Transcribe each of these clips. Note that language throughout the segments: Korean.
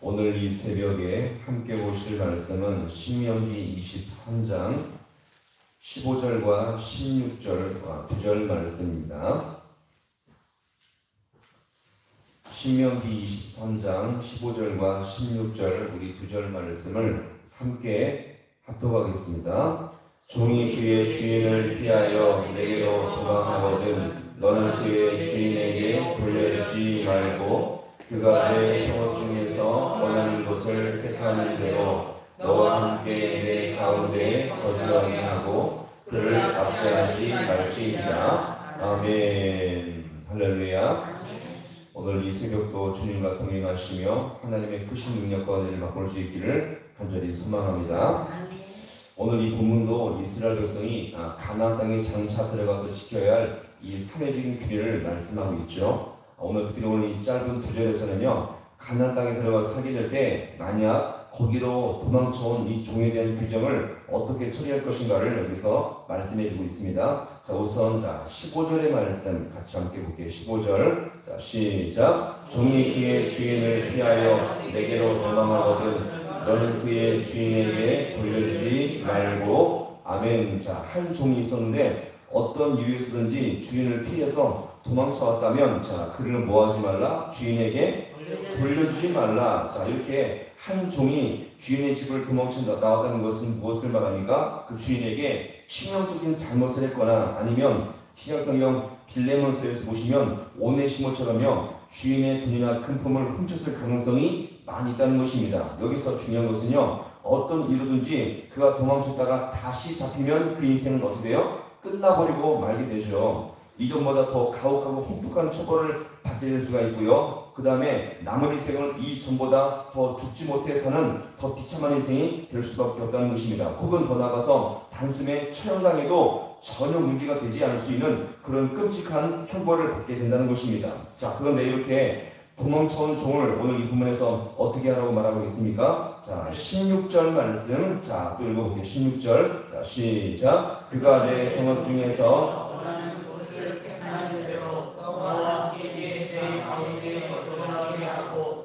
오늘 이 새벽에 함께 보실 말씀은 신명기 23장 15절과 16절 두 절 말씀입니다. 신명기 23장 15절과 16절 우리 두 절 말씀을 함께 합독하겠습니다. 종이 그의 주인을 피하여 내게로 도망하거든 너는 그의 주인에게 돌려주지 말고 그가 내 성읍 중에서 원하는 곳을 택하는 대로 너와 함께 내 가운데 거주하게 하고 그를 압제하지 말지니라. 아멘. 할렐루야. 오늘 이 새벽도 주님과 동행하시며 하나님의 크신 능력과 은혜를 맛볼 수 있기를 간절히 소망합니다. 오늘 이 본문도 이스라엘 백성이 가나안 땅에 장차 들어가서 지켜야 할 이 사회적인 규례를 말씀하고 있죠. 오늘 특히 오늘 이 짧은 두 절에서는요, 가나안 땅에 들어가서 살게 될 때 만약 거기로 도망쳐온 이 종에 대한 규정을 어떻게 처리할 것인가를 여기서 말씀해주고 있습니다. 자, 우선 15절의 말씀 같이 함께 볼게요. 15절. 자, 시작. 종이 그의 주인을 피하여 내게로 도망하거든 너는 그의 주인에게 돌려주지 말고. 아멘. 자, 한 종이 있었는데 어떤 이유에서든지 주인을 피해서 도망쳐왔다면 그를 뭐하지 말라? 주인에게 돌려주지 말라. 자, 이렇게 한 종이 주인의 집을 도망쳐 나왔다는 것은 무엇을 말합니까? 그 주인에게 치명적인 잘못을 했거나 아니면 신약성경 빌레몬서에서 보시면 오네시모처럼요 주인의 돈이나 금품을 훔쳤을 가능성이 많이 있다는 것입니다. 여기서 중요한 것은요, 어떤 이유든지 그가 도망쳤다가 다시 잡히면 그 인생은 어떻게 돼요? 끝나버리고 말게 되죠. 이전보다 더 가혹하고 혹독한 처벌을 받게 될 수가 있고요. 그 다음에 남은 인생은 이전보다 더 죽지 못해 사는 더 비참한 인생이 될 수밖에 없다는 것입니다. 혹은 더 나아가서 단숨에 처형당해도 전혀 문제가 되지 않을 수 있는 그런 끔찍한 형벌을 받게 된다는 것입니다. 자, 그런데 이렇게 도망쳐온 종을 오늘 이 본문에서 어떻게 하라고 말하고 있습니까? 자, 16절 말씀. 자, 또 읽어볼게요. 16절. 자, 시작. 그가 내 성읍 중에서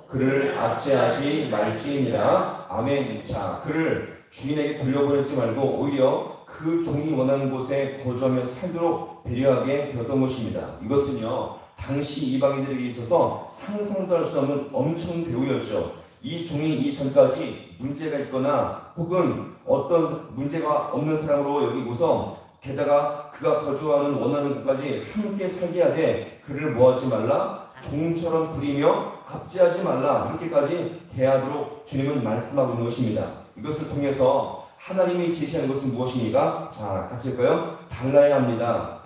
그를 압제하지 말지니라. 아멘. 자, 그를 주인에게 돌려보내지 말고 오히려 그 종이 원하는 곳에 거주하며 살도록 배려하게 되었던 것입니다. 이것은요, 당시 이방인들에게 있어서 상상도 할 수 없는 엄청 대우였죠. 이 종이 이전까지 문제가 있거나 혹은 어떤 문제가 없는 사람으로 여기고서 게다가 그가 거주하는 원하는 곳까지 함께 살게 하되 그를 뭐하지 말라? 종처럼 부리며 압제하지 말라. 이렇게까지 대하도록 주님은 말씀하고 있는 것입니다. 이것을 통해서 하나님이 제시하는 것은 무엇입니까? 자, 같이 할까요? 달라야 합니다.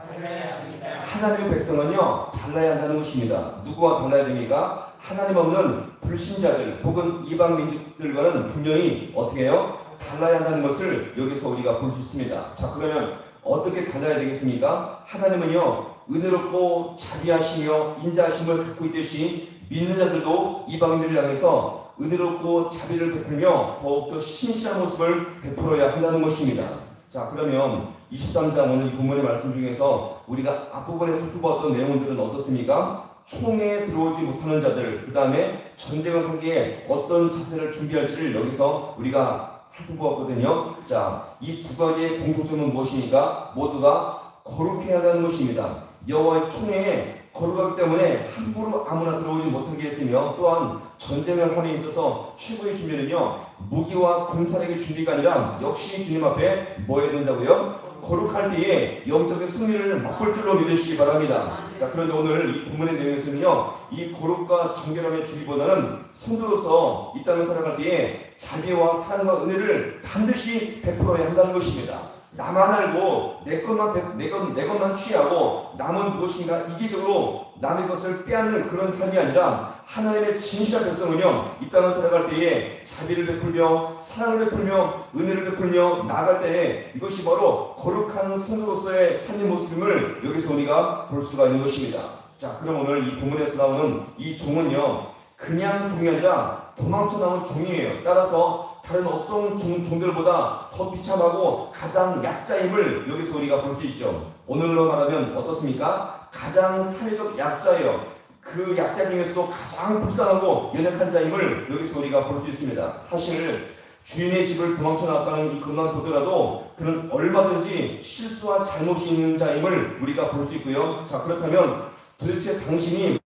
하나님의 백성은요, 달라야 한다는 것입니다. 누구와 달라야 됩니까? 하나님 없는 불신자들 혹은 이방 민족들과는 분명히 어떻게 해요? 달라야 한다는 것을 여기서 우리가 볼 수 있습니다. 자, 그러면 어떻게 달라야 되겠습니까? 하나님은요, 은혜롭고 자비하시며 인자하심을 갖고 있듯이 믿는 자들도 이방인들을 향해서 은혜롭고 자비를 베풀며 더욱더 신실한 모습을 베풀어야 한다는 것입니다. 자, 그러면 23장 오늘 이 본문의 말씀 중에서 우리가 앞부분에 살펴보았던 내용들은 어떻습니까? 총에 들어오지 못하는 자들, 그 다음에 전쟁을 하기에 어떤 자세를 준비할지를 여기서 우리가 살펴보았거든요. 자, 이 두 가지의 공통점은 무엇입니까? 모두가 거룩해야 한다는 것입니다. 여호와의 총회에 거룩하기 때문에 함부로 아무나 들어오지 못하게 했으며, 또한 전쟁을 함에 있어서 최고의 준비는요, 무기와 군사력의 준비가 아니라 역시 주님 앞에 뭐 해야 된다고요? 거룩할 때에 영적인 승리를 맛볼 줄로 믿으시기 바랍니다. 자, 그런데 오늘 이 본문의 내용에서는요, 이 거룩과 정결함의 준비보다는 성도로서 이 땅을 살아갈 때에 자비와 사랑과 은혜를 반드시 베풀어야 한다는 것입니다. 나만 알고 내 것만 취하고 남은 무엇인가 이기적으로 남의 것을 빼앗는 그런 삶이 아니라 하나님의 진실한 백성은요, 이 땅을 살아갈 때에 자비를 베풀며 사랑을 베풀며 은혜를 베풀며 나아갈 때에 이것이 바로 거룩한 성도로서의 삶의 모습임을 여기서 우리가 볼 수가 있는 것입니다. 자, 그럼 오늘 이 본문에서 나오는 이 종은요, 그냥 종이 아니라 도망쳐 나온 종이에요. 따라서 다른 어떤 종들보다 더 비참하고 가장 약자임을 여기서 우리가 볼 수 있죠. 오늘로 말하면 어떻습니까? 가장 사회적 약자예요. 그 약자 중에서도 가장 불쌍하고 연약한 자임을 여기서 우리가 볼 수 있습니다. 사실 주인의 집을 도망쳐 나갔다는 이 것만 보더라도 그는 얼마든지 실수와 잘못이 있는 자임을 우리가 볼 수 있고요. 자, 그렇다면 도대체 당신이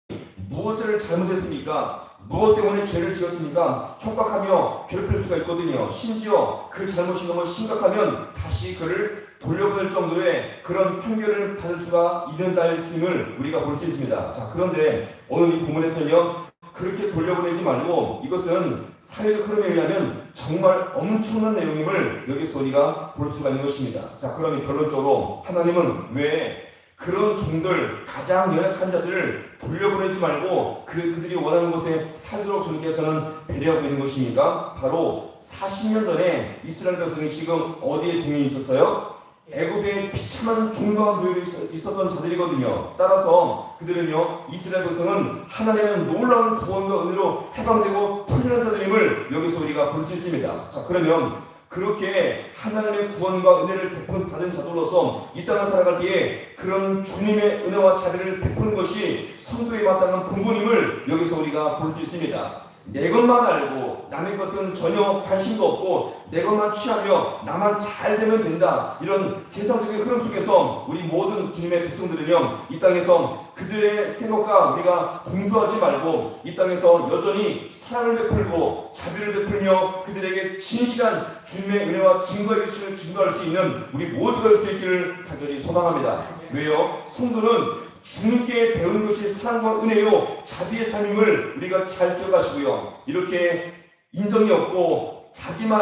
무엇을 잘못했습니까? 무엇 때문에 죄를 지었습니까? 협박하며 괴롭힐 수가 있거든요. 심지어 그 잘못이 너무 심각하면 다시 그를 돌려보낼 정도의 그런 판결을 받을 수가 있는 자였음을 우리가 볼 수 있습니다. 자, 그런데 오늘 이 본문에서는요, 그렇게 돌려보내지 말고 이것은 사회적 흐름에 의하면 정말 엄청난 내용임을 여기서 우리가 볼 수가 있는 것입니다. 자, 그러면 결론적으로 하나님은 왜 그런 종들, 가장 연약한 자들을 돌려보내지 말고 그들이 원하는 곳에 살도록 주님께서는 배려하고 있는 것입니까? 바로 40년 전에 이스라엘 백성이 지금 어디에 종이 있었어요? 애굽에 비참한 종과 노예로 있었던 자들이거든요. 따라서 그들은요, 이스라엘 백성은 하나님의 놀라운 구원과 은혜로 해방되고 풀리는 자들임을 여기서 우리가 볼 수 있습니다. 자, 그러면 그렇게 하나님의 구원과 은혜를 받은 자들로서 이 땅을 살아갈 때에 그런 주님의 은혜와 자비를 베푸는 것이 성도에 마땅한 본분임을 여기서 우리가 볼 수 있습니다. 내 것만 알고 남의 것은 전혀 관심도 없고 내 것만 취하며 나만 잘 되면 된다, 이런 세상적인 흐름 속에서 우리 모든 주님의 백성들은요, 이 땅에서 그들의 생각과 우리가 동조하지 말고 이 땅에서 여전히 사랑을 베풀고 자비를 베풀며 그들에게 진실한 주님의 은혜와 증거의 빛을 증거할 수 있는 우리 모두가 될 수 있기를 간절히 소망합니다. 왜요? 성도는 주님께 배우는 것이 사랑과 은혜요 자비의 삶임을 우리가 잘 기억하시고요, 이렇게 인정이 없고 자기만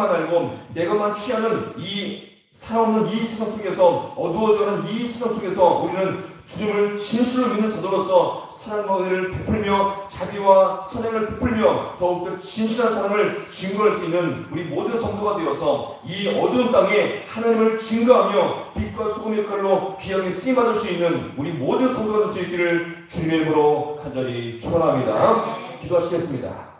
알고 내 것만 취하는 이 살아없는 이 세상 속에서, 어두워져가는 이 세상 속에서 우리는 주님을 진실로 믿는 자들로서 사랑과 은혜를 베풀며 자비와 선행을 베풀며 더욱더 진실한 사랑을 증거할 수 있는 우리 모든 성도가 되어서 이 어두운 땅에 하나님을 증거하며 빛과 소금의 역할로 귀하게 쓰임받을 수 있는 우리 모든 성도가 될 수 있기를 주님의 이름으로 간절히 축원합니다. 기도하시겠습니다.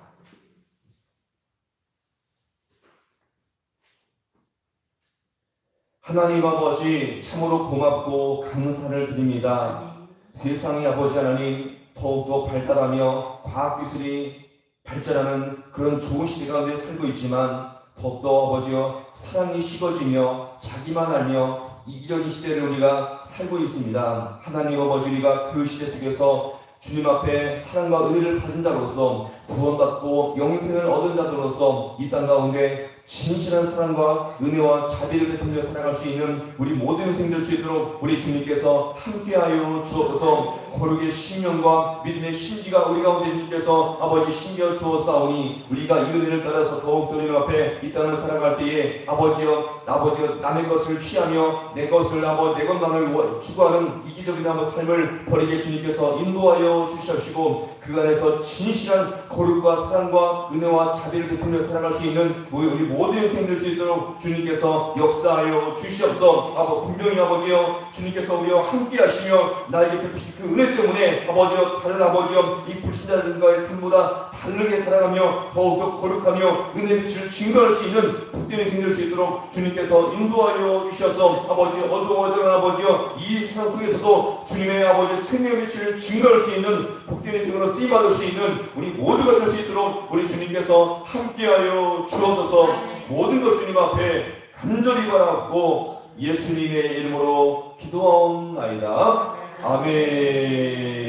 하나님 아버지, 참으로 고맙고 감사를 드립니다. 세상의 아버지 하나님, 더욱더 발달하며 과학기술이 발전하는 그런 좋은 시대 가운데 살고 있지만 더욱더 아버지여 사랑이 식어지며 자기만 알며 이기적인 시대를 우리가 살고 있습니다. 하나님 아버지, 우리가 그 시대 속에서 주님 앞에 사랑과 은혜를 받은 자로서 구원받고 영생을 얻은 자들로서 이 땅 가운데 진실한 사랑과 은혜와 자비를 베풀며 살아갈 수 있는 우리 모든 인생 될 수 있도록 우리 주님께서 함께하여 주옵소서. 거룩의 신령과 믿음의 심지가 우리 가운데 주님께서 아버지 심겨 주었사오니 우리가 이 은혜를 따라서 더욱더 주님 앞에 이 땅을 살아갈 때에 아버지여 남의 것을 취하며 내 것을 내 것만을 추구하는 이기적인 삶을 버리게 주님께서 인도하여 주시옵시고 그 안에서 진실한 거룩과 사랑과 은혜와 자비를 베풀며 살아갈 수 있는 우리 모든 인생 될 수 있도록 주님께서 역사하여 주시옵소서. 분명히 아버지여 주님께서 우리와 함께 하시며 나에게 베푸신 그 은혜 때문에 아버지여 다른 아버지여 이 불신자들과의 삶보다 다르게 살아가며 더욱더 거룩하며 은혜의 빛을 증거할 수 있는 복된 인생 될 수 있도록 주님께서 인도하여 주셔서 아버지 어두워져간 아버지여 이 세상 속에서도 주님의 아버지 생명의 빛을 증거할 수 있는 복된 인생으로 쓰임받을 수 있는 우리 모두가 될 수 있도록 우리 주님께서 함께하여 주옵소서. 모든 것 주님 앞에 간절히 바라고 예수님의 이름으로 기도하옵나이다. 아멘.